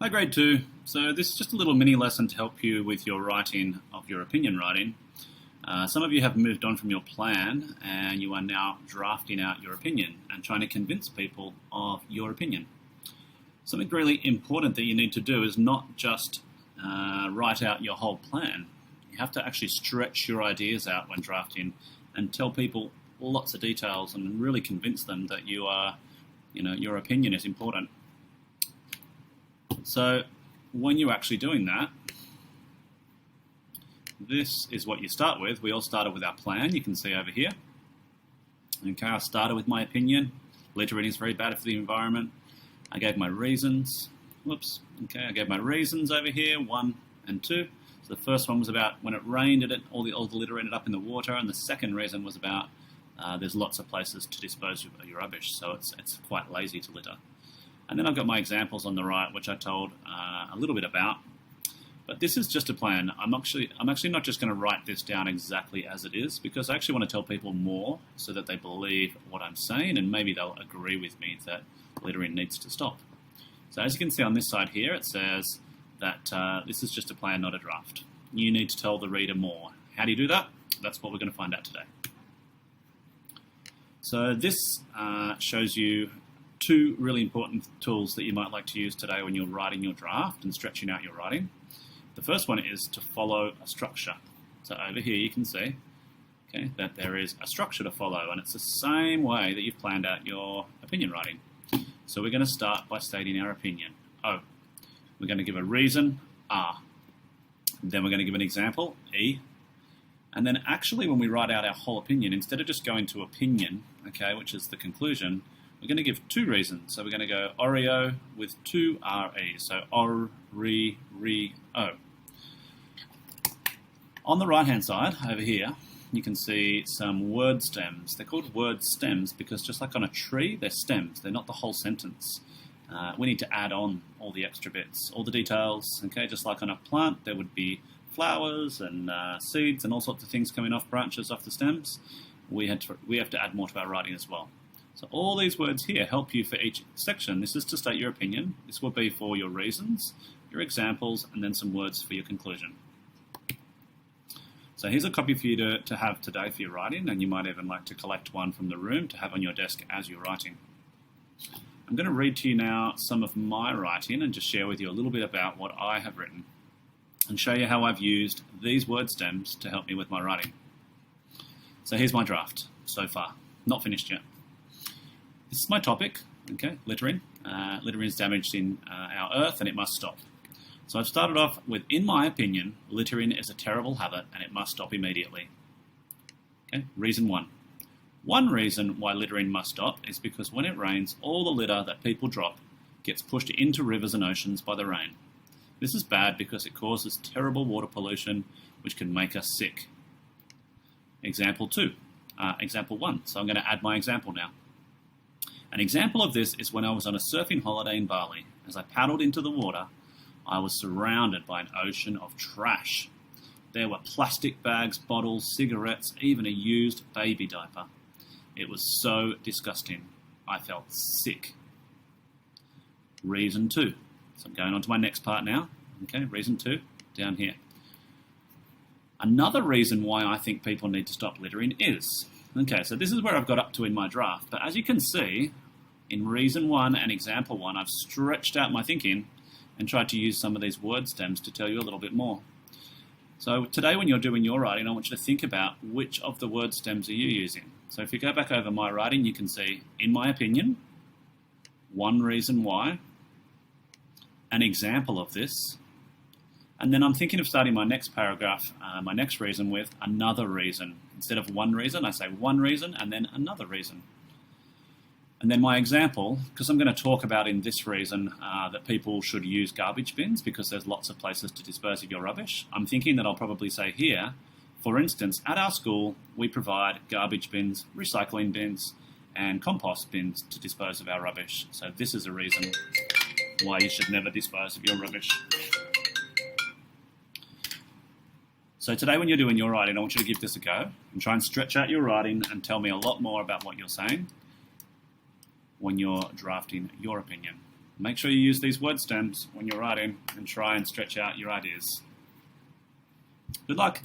Hi grade 2. So this is just a little mini lesson to help you with your writing of your opinion writing. Some of you have moved on from your plan and you are now drafting out your opinion and trying to convince people of your opinion. Something really important that you need to do is not just write out your whole plan. You have to actually stretch your ideas out when drafting and tell people lots of details and really convince them that your opinion is important. So when you're actually doing that, this is what you start with. We all started with our plan, you can see over here. Okay, I started with my opinion. Littering is very bad for the environment. I gave my reasons. Whoops. Okay, I gave my reasons over here, 1 and 2. So the first one was about when it rained, all the litter ended up in the water, and the second reason was about there's lots of places to dispose of your rubbish, so it's quite lazy to litter. And then I've got my examples on the right, which I told a little bit about. But this is just a plan. I'm actually not just going to write this down exactly as it is, because I actually want to tell people more so that they believe what I'm saying, and maybe they'll agree with me that littering needs to stop. So as you can see on this side here, it says that this is just a plan, not a draft. You need to tell the reader more. How do you do that? That's what we're going to find out today. So this shows you 2 really important tools that you might like to use today when you're writing your draft and stretching out your writing. The first one is to follow a structure. So over here you can see that there is a structure to follow, and it's the same way that you've planned out your opinion writing. So we're going to start by stating our opinion, O. We're going to give a reason, R. Then we're going to give an example, E. And then actually when we write out our whole opinion, instead of just going to opinion, which is the conclusion, we're going to give 2 reasons. So we're going to go Oreo with 2 RE. So O. On the right hand side over here, you can see some word stems. They're called word stems because just like on a tree, they're stems. They're not the whole sentence. We need to add on all the extra bits, all the details. Just like on a plant, there would be flowers and seeds and all sorts of things coming off branches off the stems. We have to add more to our writing as well. So all these words here help you for each section. This is to state your opinion. This will be for your reasons, your examples, and then some words for your conclusion. So here's a copy for you to have today for your writing, and you might even like to collect one from the room to have on your desk as you're writing. I'm going to read to you now some of my writing and just share with you a little bit about what I have written and show you how I've used these word stems to help me with my writing. So here's my draft so far, not finished yet. This is my topic, littering. Littering is damaging our earth and it must stop. So I've started off with, in my opinion, littering is a terrible habit and it must stop immediately. Reason 1. One reason why littering must stop is because when it rains, all the litter that people drop gets pushed into rivers and oceans by the rain. This is bad because it causes terrible water pollution which can make us sick. Example 1. So I'm going to add my example now. An example of this is when I was on a surfing holiday in Bali. As I paddled into the water, I was surrounded by an ocean of trash. There were plastic bags, bottles, cigarettes, even a used baby diaper. It was so disgusting. I felt sick. Reason 2. So I'm going on to my next part now. Reason 2, down here. Another reason why I think people need to stop littering is, so this is where I've got up to in my draft, but as you can see, in reason 1 and example 1, I've stretched out my thinking and tried to use some of these word stems to tell you a little bit more. So today when you're doing your writing, I want you to think about which of the word stems are you using. So if you go back over my writing, you can see, in my opinion, 1 reason why, an example of this, and then I'm thinking of starting my next paragraph, my next reason with another reason. Instead of 1 reason, I say 1 reason and then another reason. And then my example, because I'm going to talk about in this reason that people should use garbage bins because there's lots of places to dispose of your rubbish, I'm thinking that I'll probably say here, for instance, at our school, we provide garbage bins, recycling bins, and compost bins to dispose of our rubbish. So this is a reason why you should never dispose of your rubbish. So today when you're doing your writing, I want you to give this a go and try and stretch out your writing and tell me a lot more about what you're saying when you're drafting your opinion. Make sure you use these word stems when you're writing and try and stretch out your ideas. Good luck!